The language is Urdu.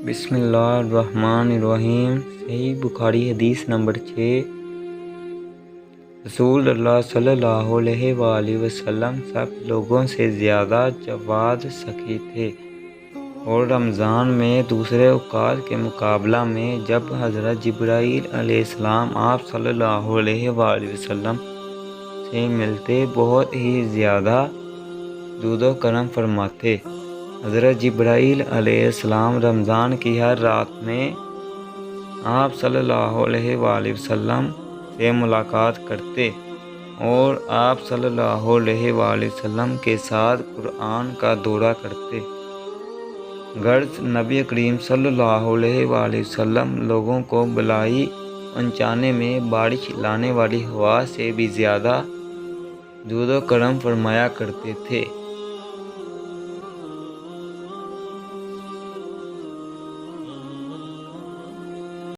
بسم اللہ الرحمن الرحیم۔ صحیح بخاری حدیث نمبر 6۔ رسول اللہ صلی اللہ علیہ وآلہ وسلم سب لوگوں سے زیادہ جواد سخی تھے، اور رمضان میں دوسرے اوقات کے مقابلہ میں جب حضرت جبرائیل علیہ السلام آپ صلی اللہ علیہ وآلہ وسلم سے ملتے بہت ہی زیادہ جود و کرم فرماتے۔ حضرت جبرائیل علیہ السلام رمضان کی ہر رات میں آپ صلی اللہ علیہ وآلہ وسلم سے ملاقات کرتے اور آپ صلی اللہ علیہ وآلہ وسلم کے ساتھ قرآن کا دورہ کرتے۔ غرض نبی کریم صلی اللہ علیہ وآلہ وسلم لوگوں کو بلائی پہنچانے میں بارش لانے والی ہوا سے بھی زیادہ جود و کرم فرمایا کرتے تھے۔